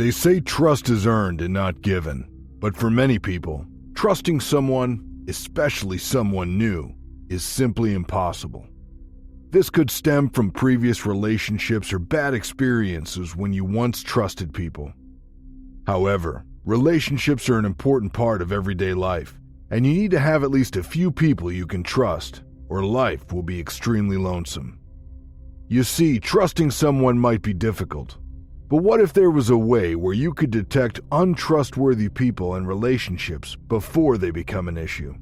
They say trust is earned and not given, but for many people, trusting someone, especially someone new, is simply impossible. This could stem from previous relationships or bad experiences when you once trusted people. However, relationships are an important part of everyday life, and you need to have at least a few people you can trust, or life will be extremely lonesome. You see, trusting someone might be difficult, but what if there was a way where you could detect untrustworthy people and relationships before they become an issue?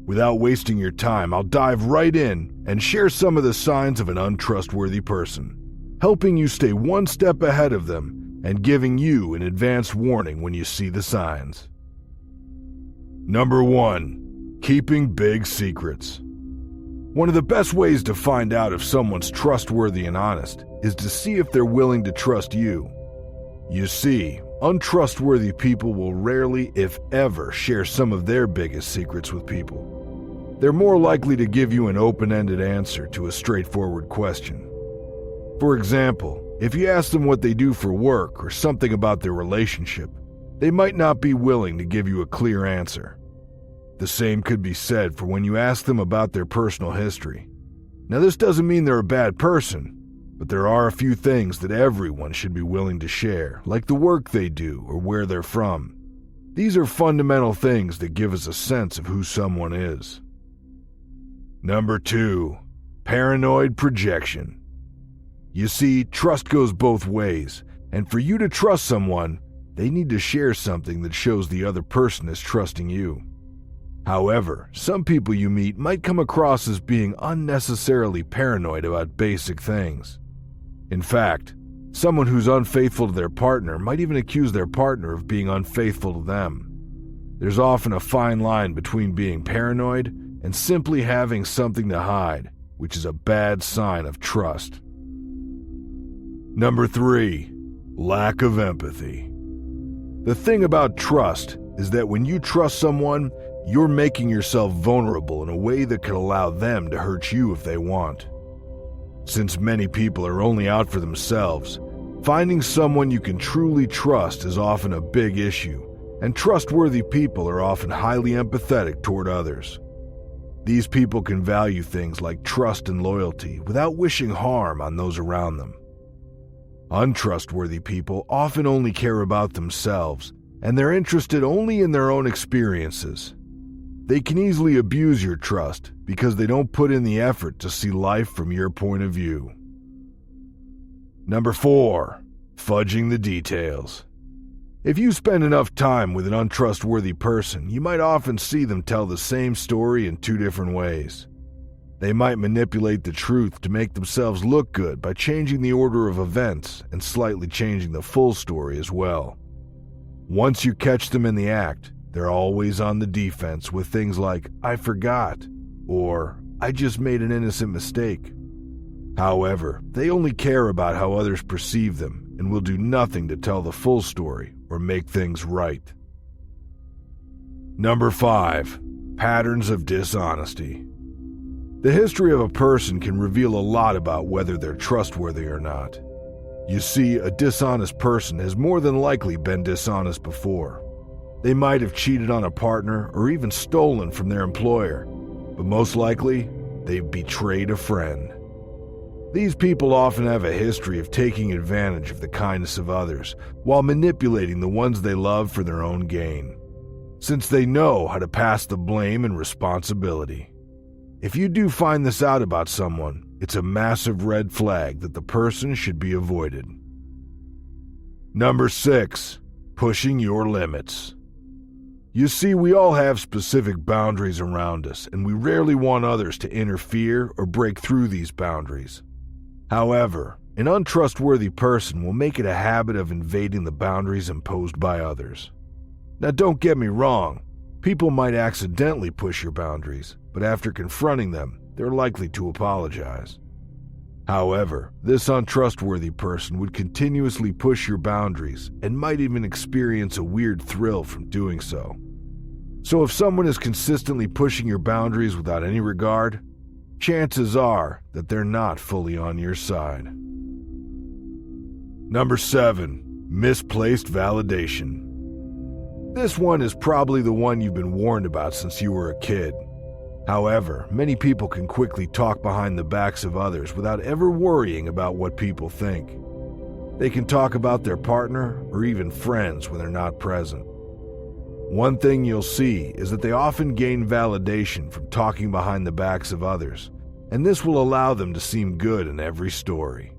Without wasting your time, I'll dive right in and share some of the signs of an untrustworthy person, helping you stay one step ahead of them and giving you an advance warning when you see the signs. Number 1. Keeping big secrets. One of the best ways to find out if someone's trustworthy and honest is to see if they're willing to trust you. You see, untrustworthy people will rarely, if ever, share some of their biggest secrets with people. They're more likely to give you an open-ended answer to a straightforward question. For example, if you ask them what they do for work or something about their relationship, they might not be willing to give you a clear answer. The same could be said for when you ask them about their personal history. Now, this doesn't mean they're a bad person, but there are a few things that everyone should be willing to share, like the work they do or where they're from. These are fundamental things that give us a sense of who someone is. Number 2. Paranoid projection. You see, trust goes both ways, and for you to trust someone, they need to share something that shows the other person is trusting you. However, some people you meet might come across as being unnecessarily paranoid about basic things. In fact, someone who's unfaithful to their partner might even accuse their partner of being unfaithful to them. There's often a fine line between being paranoid and simply having something to hide, which is a bad sign of trust. Number 3. Lack of empathy. The thing about trust is that when you trust someone, you're making yourself vulnerable in a way that could allow them to hurt you if they want. Since many people are only out for themselves, finding someone you can truly trust is often a big issue, and trustworthy people are often highly empathetic toward others. These people can value things like trust and loyalty without wishing harm on those around them. Untrustworthy people often only care about themselves, and they're interested only in their own experiences. They can easily abuse your trust because they don't put in the effort to see life from your point of view. Number 4. Fudging the details. If you spend enough time with an untrustworthy person, you might often see them tell the same story in 2 different ways. They might manipulate the truth to make themselves look good by changing the order of events and slightly changing the full story as well. Once you catch them in the act, they're always on the defense with things like, "I forgot," or "I just made an innocent mistake." However, they only care about how others perceive them and will do nothing to tell the full story or make things right. Number 5. Patterns of dishonesty. The history of a person can reveal a lot about whether they're trustworthy or not. You see, a dishonest person has more than likely been dishonest before. They might have cheated on a partner or even stolen from their employer, but most likely, they've betrayed a friend. These people often have a history of taking advantage of the kindness of others while manipulating the ones they love for their own gain, since they know how to pass the blame and responsibility. If you do find this out about someone, it's a massive red flag that the person should be avoided. Number 6. Pushing your limits. You see, we all have specific boundaries around us, and we rarely want others to interfere or break through these boundaries. However, an untrustworthy person will make it a habit of invading the boundaries imposed by others. Now, don't get me wrong. People might accidentally push your boundaries, but after confronting them, they're likely to apologize. However, this untrustworthy person would continuously push your boundaries and might even experience a weird thrill from doing so. So if someone is consistently pushing your boundaries without any regard, chances are that they're not fully on your side. Number 7. Misplaced validation. This one is probably the one you've been warned about since you were a kid. However, many people can quickly talk behind the backs of others without ever worrying about what people think. They can talk about their partner or even friends when they're not present. One thing you'll see is that they often gain validation from talking behind the backs of others, and this will allow them to seem good in every story.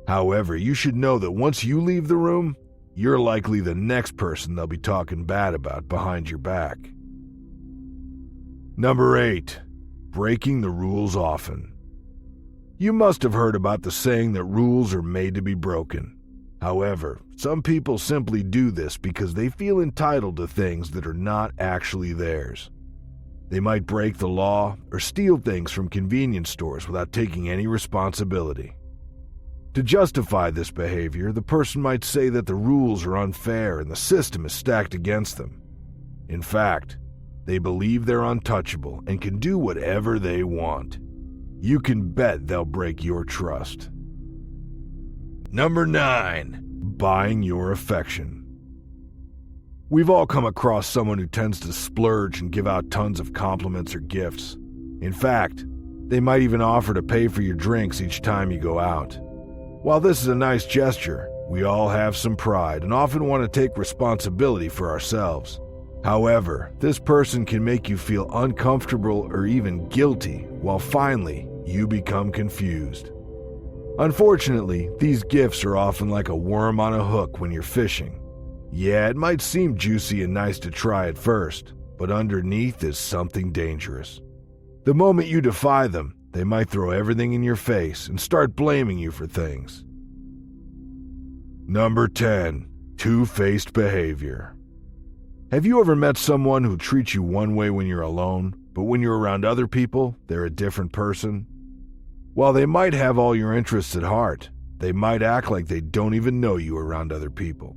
However, you should know that once you leave the room, you're likely the next person they'll be talking bad about behind your back. Number 8. Breaking the rules often. You must have heard about the saying that rules are made to be broken. However, some people simply do this because they feel entitled to things that are not actually theirs. They might break the law or steal things from convenience stores without taking any responsibility. To justify this behavior, the person might say that the rules are unfair and the system is stacked against them. In fact, they believe they're untouchable and can do whatever they want. You can bet they'll break your trust. Number 9. Buying your affection. We've all come across someone who tends to splurge and give out tons of compliments or gifts. In fact, they might even offer to pay for your drinks each time you go out. While this is a nice gesture, we all have some pride and often want to take responsibility for ourselves. However, this person can make you feel uncomfortable or even guilty, while finally, you become confused. Unfortunately, these gifts are often like a worm on a hook when you're fishing. Yeah, it might seem juicy and nice to try at first, but underneath is something dangerous. The moment you defy them, they might throw everything in your face and start blaming you for things. Number 10. TwoFaced Behavior. Have you ever met someone who treats you one way when you're alone, but when you're around other people, they're a different person? While they might have all your interests at heart, they might act like they don't even know you around other people.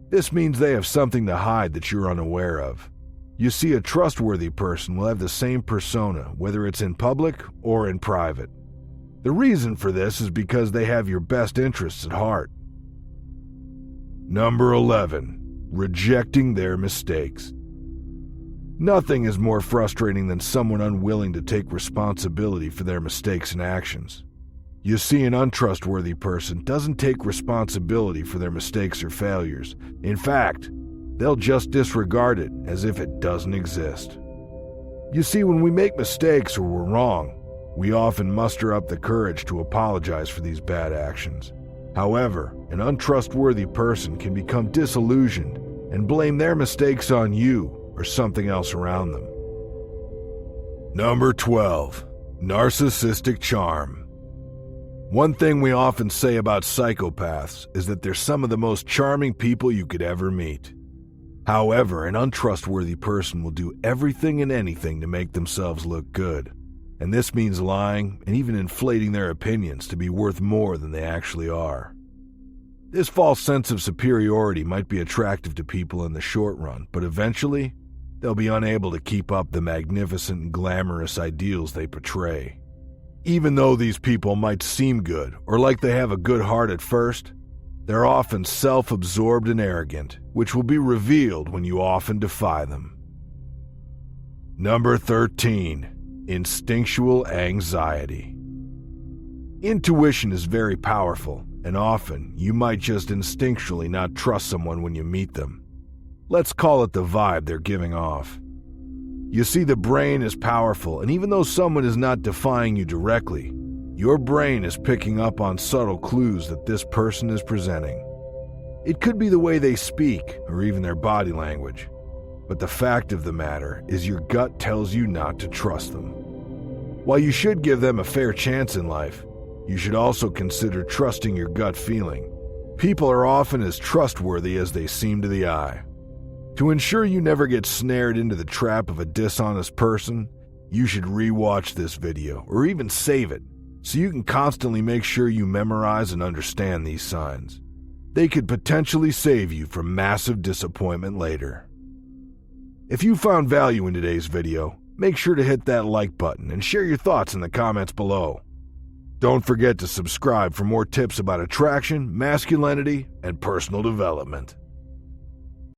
This means they have something to hide that you're unaware of. You see, a trustworthy person will have the same persona, whether it's in public or in private. The reason for this is because they have your best interests at heart. Number 11. Rejecting their mistakes. Nothing is more frustrating than someone unwilling to take responsibility for their mistakes and actions. You see, an untrustworthy person doesn't take responsibility for their mistakes or failures. In fact, they'll just disregard it as if it doesn't exist. You see, when we make mistakes or we're wrong, we often muster up the courage to apologize for these bad actions. However, an untrustworthy person can become disillusioned and blame their mistakes on you or something else around them. Number 12. Narcissistic Charm. One thing we often say about psychopaths is that they're some of the most charming people you could ever meet. However, an untrustworthy person will do everything and anything to make themselves look good, and this means lying and even inflating their opinions to be worth more than they actually are. This false sense of superiority might be attractive to people in the short run, but eventually, they'll be unable to keep up the magnificent and glamorous ideals they portray. Even though these people might seem good or like they have a good heart at first, they're often self-absorbed and arrogant, which will be revealed when you often defy them. Number 13. Instinctual anxiety. Intuition is very powerful, and often you might just instinctually not trust someone when you meet them. Let's call it the vibe they're giving off. You see, the brain is powerful, and even though someone is not defying you directly, your brain is picking up on subtle clues that this person is presenting. It could be the way they speak, or even their body language. But the fact of the matter is your gut tells you not to trust them. While you should give them a fair chance in life, you should also consider trusting your gut feeling. People are often as trustworthy as they seem to the eye. To ensure you never get snared into the trap of a dishonest person, you should re-watch this video, or even save it, so you can constantly make sure you memorize and understand these signs. They could potentially save you from massive disappointment later. If you found value in today's video, make sure to hit that like button and share your thoughts in the comments below. Don't forget to subscribe for more tips about attraction, masculinity, and personal development.